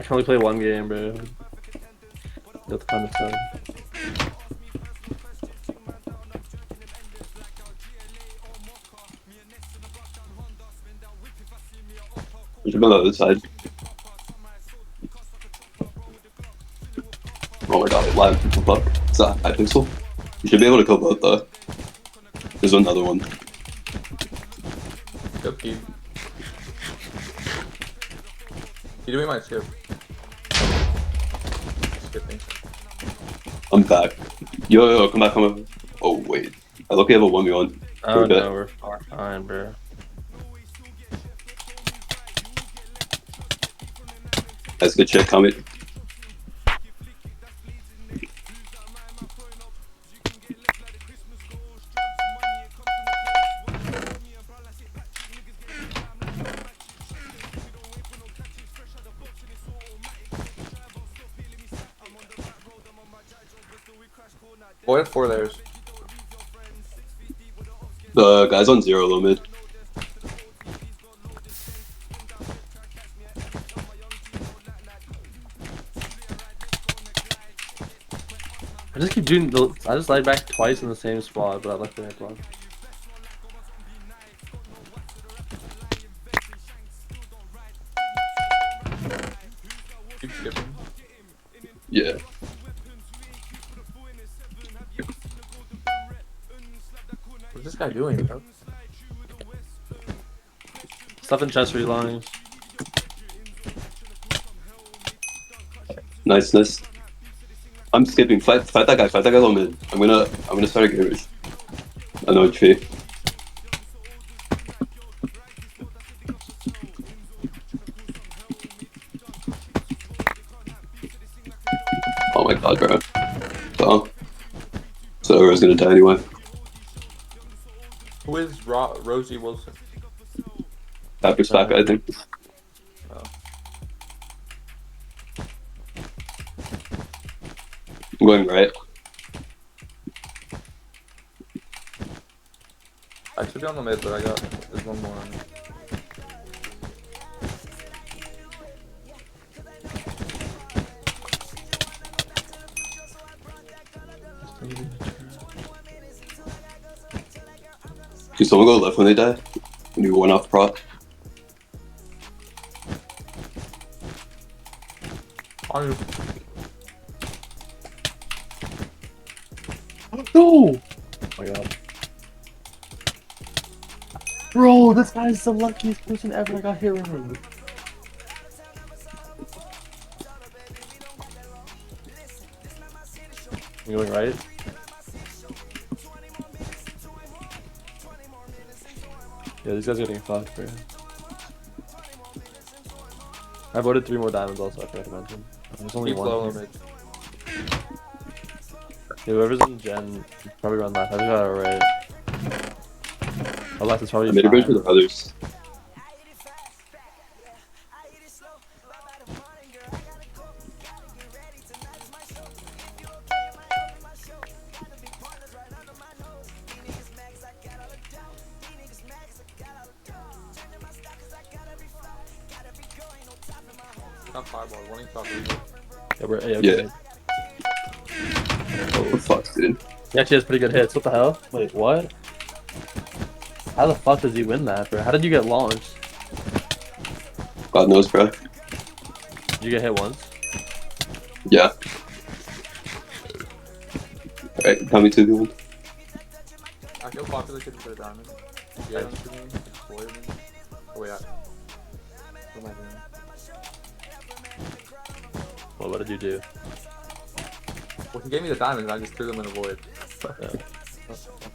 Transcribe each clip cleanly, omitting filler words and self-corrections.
I can only play one game, bro. That's kind of sad. We should go on the other side. Oh my god, live fuck. Is that high pixel? You should be able to kill both though. There's another one. Go keep. You doing my skip? Skipping. I'm back. Yo, come back, come back. Oh wait. I look, we have a 1v1. Oh no, we're fine, bro. That's good shit, comment. Boy had 4 layers. The guy's on 0 low mid. I just keep doing the. I just laid back twice in the same spot, but I left the right block. Keep skipping. Yeah. What's this guy doing, bro? Stuff in chest relines. Niceness. I'm skipping. Fight that guy. Fight that guy low mid. I'm gonna start a garage. I know tree. Oh my god, bro. So I was gonna die anyway. Who is Rosie Wilson? Back back, I think. Oh. I'm going right. I should be on the mid, but there's one more on me. Can someone go left when they die? When you go one off prop? On you. No! Oh my god. Bro, this guy's the luckiest person ever I got hit right. You going right? Yeah, these guys are getting fucked, bro. I voted 3 more diamonds also, I forgot to mention. There's only Keep one. low Here. mid. Yeah, whoever's in gen, probably run left. I just got it right. Our left is probably I made a bridge fine. with the others. Not fireball, one top Yeah, we're A. Yeah. Oh fuck, dude. He actually has pretty good hits. What the hell? Wait, what? How the fuck does he win that, bro? How did you get launched? God knows, bro. Did you get hit once? Yeah. Alright, tell me 2v1. I feel popular kids for the diamond. Yeah, to me, explore me. Oh wait, what am I doing? What did you do? Well, he gave me the diamonds, and I just threw them in a void. Yeah.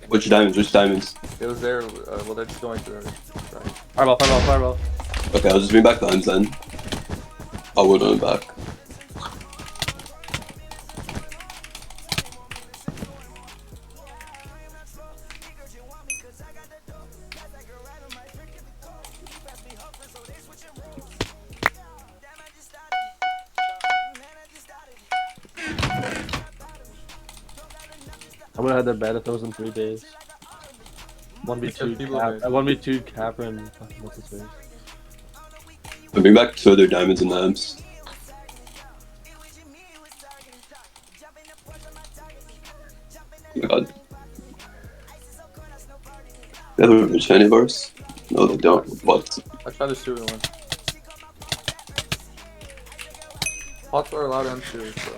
Which diamonds? Which diamonds? It was there, well, they're just going to the right. Fireball, fireball, fireball. Okay, I'll just bring back diamonds then. I'll go them back. I would have had that bad if it was in 3 days. 1v2 cap. 1v2 Capra and fucking what's his face? I'll bring back 2 other diamonds and lamps. my god. They have a rich any bars? No, they don't. What? I tried this 2 in 1. Pots are allowed M2, so.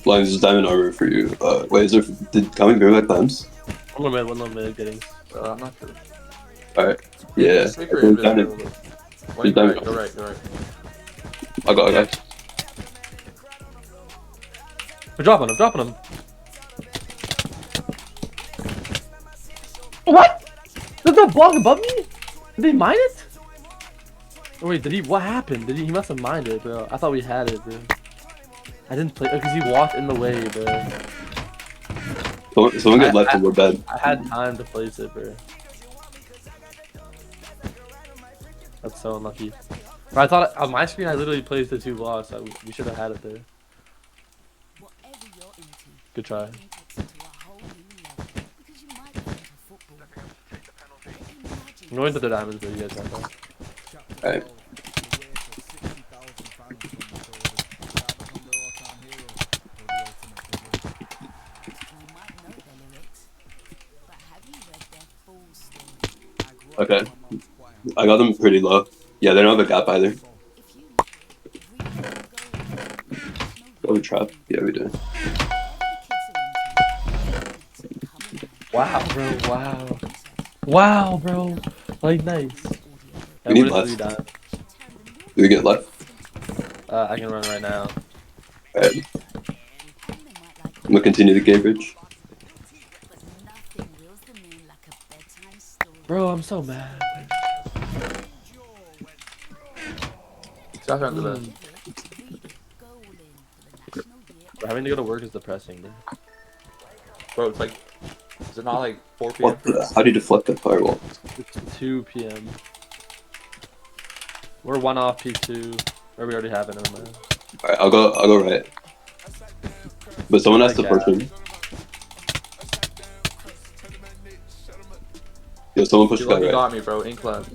Lions is diamond armor for you. Wait, is there? Did Kami bring back diamonds? One more mid getting. I'm not sure. Alright. Yeah. Sneaker There's invisible. diamond. Wait, There's you're right, you're right. I got. We're dropping him. What? Did that block above me? Did he mine it? Oh, wait, what happened? He must have mined it, bro. I thought we had it, bro. I didn't play, because he walked in the way, bro. Someone get left and we're dead. I had time to place it, bro. That's so unlucky. Bro, I thought, on my screen, I literally placed the 2 blocks. So we should have had it there. Good try. I'm going to the diamonds, but you guys got that. Alright. Okay. I got them pretty low. Yeah, they don't have a gap either. Go trap. Yeah, we do. Wow, bro. Wow, bro. Like, nice. We need left. Do we get left? I can run right now. Alright. I'm gonna continue the game bridge. Bro, I'm so mad. Shot under that. Bro, having to go to work is depressing, dude. Bro, it's like, is it not like 4 p.m.? What the? How do you deflect that firewall? It's 2 p.m. We're 1 off P2. Or we already have it, never mind. Alright, I'll go right. But someone has to push him. Yo, someone push the guy You right. got me, bro. Ink left.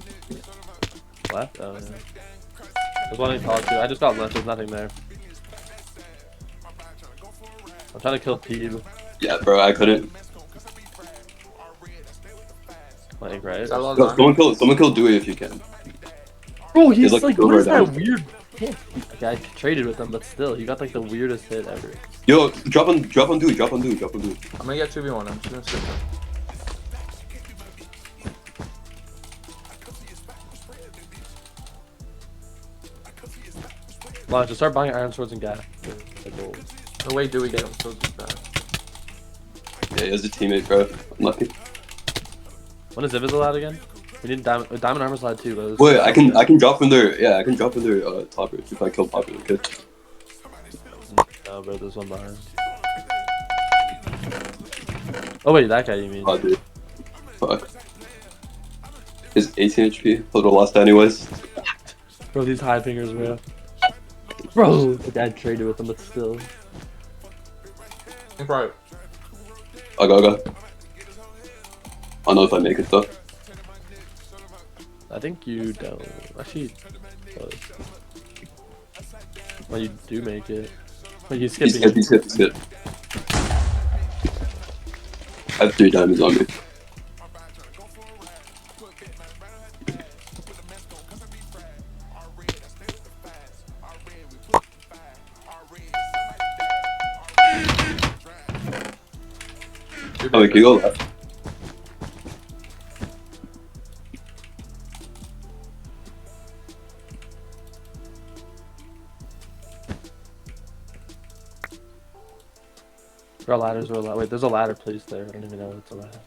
Left? Oh, yeah. There's one in talk to. I just got left, there's nothing there. I'm trying to kill Pete. Yeah, bro, I couldn't. Like, right? Is that a lot Yo, of someone kill Dewey if you can. Bro, he's like, like, over what is that down. weird hit? Like, I traded with him, but still, he got like the weirdest hit ever. Yo, drop on Dewey. I'm gonna get 2v1. I'm just gonna skip it. Launch, just start buying iron swords and gas. The way Dewey get him so bad. Yeah, he has a teammate, bro. Unlucky. When is Ibis allowed again? We need diamond armor's allowed too, but Wait, I can drop from their top bridge if I kill popular kid. No, bro, there's one behind. Oh wait, that guy you mean? Oh, dude. Fuck. Is 18 HP. A little lost anyways. Bro, these high fingers, bro. Bro, the guy traded with him, but still. Ink right. I'll go. I don't know if I make it though. I think you don't. Actually, well, you do make it. But he's skipping. He's hit. I have 3 diamonds on me. Oh, wait, can you go left? There are ladders or a ladder. Wait, there's a ladder placed there. I don't even know if it's a ladder.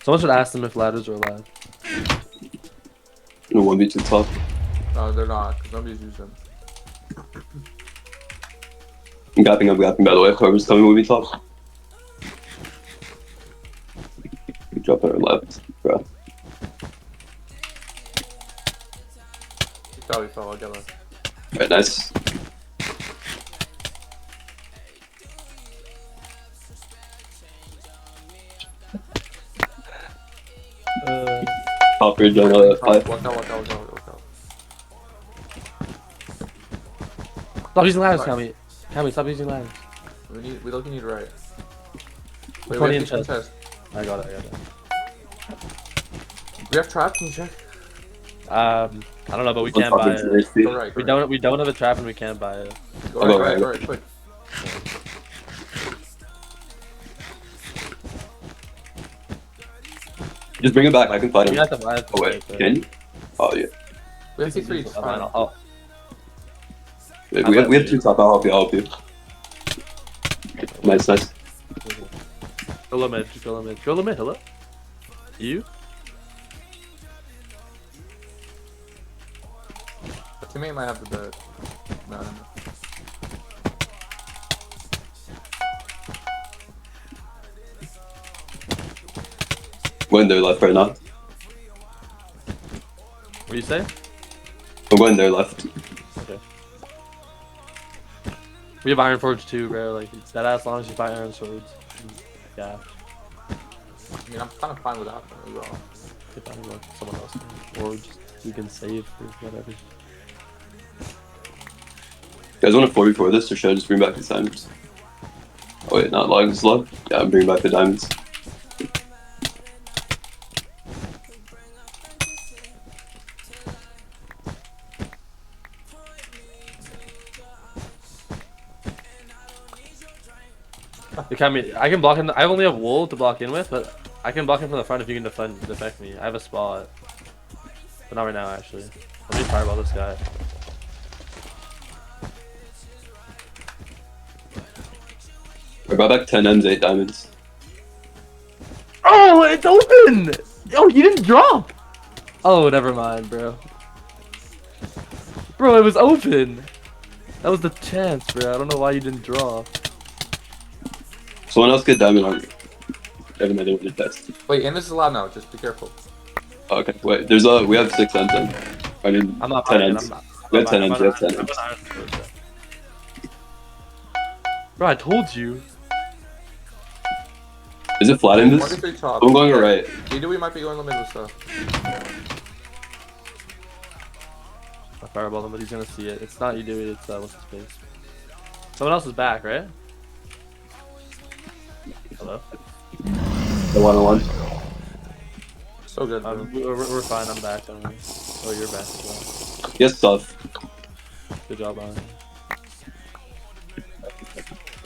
Someone should ask them if ladders are allowed. No 1v2 top. No, they're not, because nobody's used them. I'm gapping by the way. Whoever's coming will be top. We drop on our left, bro. He fell, I'll get him. Alright, nice. Top bridge on 5. Walk out. Stop using ladders, Right. Kami, stop using ladders. We look need right. Wait, 20 we in have chest. chest. I got it. We have traps and check. I don't know, but we On can't top buy of it. the Go right. Go We right. don't have a trap and we can't buy it. Go I'll right. go Go right. right. Quick. Just bring it back. I can fight We him. have to buy it. Oh wait, can you? Oh yeah. We have C3. It's fine. Oh, Wait, I we have love 2 top. I'll help you. I'll help you. Nice, nice. go limit, just go limit. Go limit, hello? You? A teammate might have the bed. No, I don't know. Going there left right now. What do you say? I'm going there left. Okay. We have Iron Forge too, bro. Like, it's that as long as you buy Iron Swords. Yeah. I mean, I'm kind of fine without them as well. If I like someone else. Or just we can save for whatever. You guys want to 4v4 this, or should I just bring back the diamonds? Oh wait, not logs love. Yeah, I'm bringing back the diamonds. I can block him. I only have wool to block in with, but I can block him from the front if you can defect me. I have a spot, but not right now actually. Let me fireball this guy. I brought back 10 M's, 8 diamonds. Oh, it's open! Oh, you didn't drop. Oh, never mind, bro. Bro, it was open. That was the chance, bro. I don't know why you didn't draw. Someone else get diamond armor. Evan, I didn't want to test. Wait, and this is allowed now. Just be careful. Oh, okay, wait. We have 6 M's then. I mean, I'm not 10 buying it. M's. We have 10 M's. We have 10 M's. Bro, I told you. Is it flat in this? 23 top. I'm going right. Either we might be going limit with stuff. I fireball him, but he's gonna see it. It's not you, dude. It's what's his face? Someone else is back, right? Hello. The 1-on-1. So good, bro. We're fine. I'm back. Don't worry. Oh, you're back as well. Yes, stuff. Good job, on.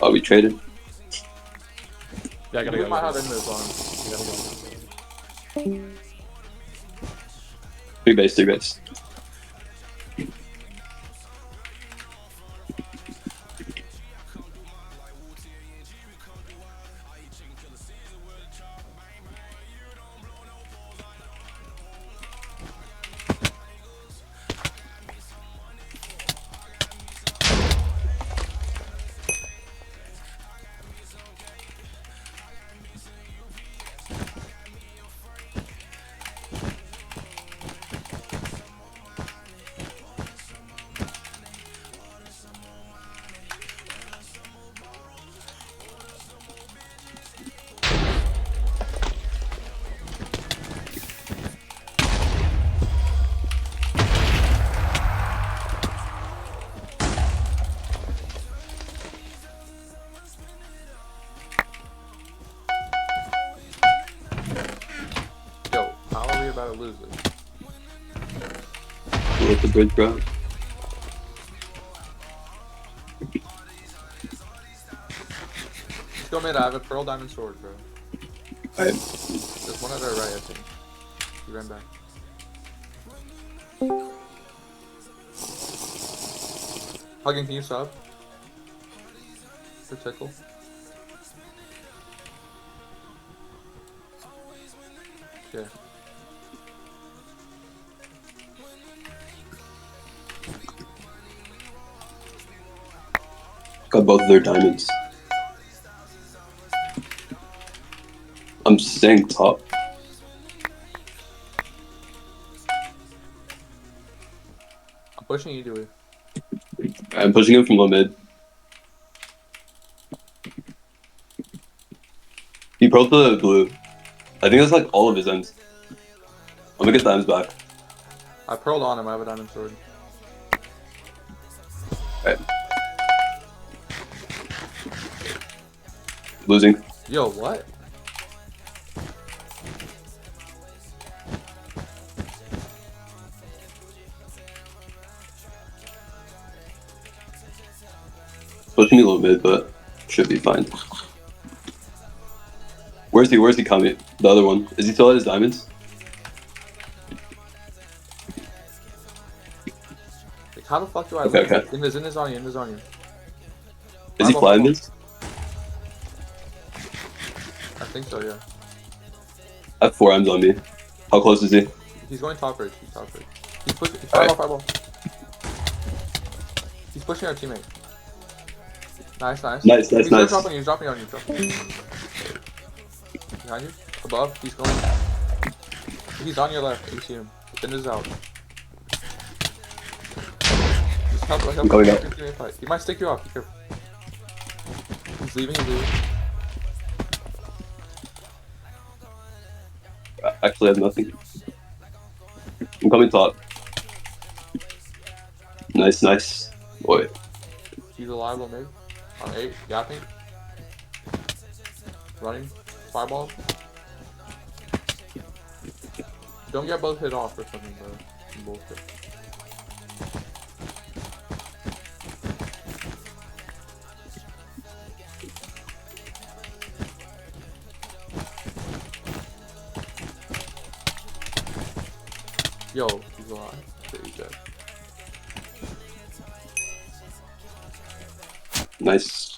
Oh, we traded. Yeah, I gotta We go. might have I enemies on. gotta go. 3 base, 3 base. Yo, how are we about to lose this? We'll hit the bridge, bro. Let's go mid. I have a pearl diamond sword, bro. Alright. There's one at our right, I think. He ran back. Hugging, can you sub? For tickle. Okay. Got both of their diamonds. I'm staying top. I'm pushing you, Dewey. I'm pushing him from low mid. He broke the blue. I think that's like all of his ends. I'm gonna get the ends back. I pearled on him. I have a diamond sword. Alright. Losing. Yo, what? Pushing me a little bit, but should be fine. Where's he? Where's he coming? The other one. Is he still at his diamonds? Like, how the fuck do I Okay, lose? okay. In his on you, in his on you. Is he Fireball, flying fireball. this? I think so, yeah. I have 4 M's on me. How close is he? He's going top ridge. He's top ridge. He's pushing. Alright. Fireball, fireball. He's pushing our teammate. Nice, nice. Nice, nice, He's nice. dropping you. He's dropping on you. Dropping you. Behind you. Above. He's going. He's on your left. You see him. Finn is out. Just help I'm coming your up. teammate fight. He might stick you off. Be careful. He's leaving. He's leaving. I actually have nothing. I'm coming top. Nice, nice. Boy. He's alive on mid. On 8. Yapping. Running. Fireball. Don't get both hit off or something, bro. Some bullshit. Yo, he's alive. Shit, he's dead. Nice.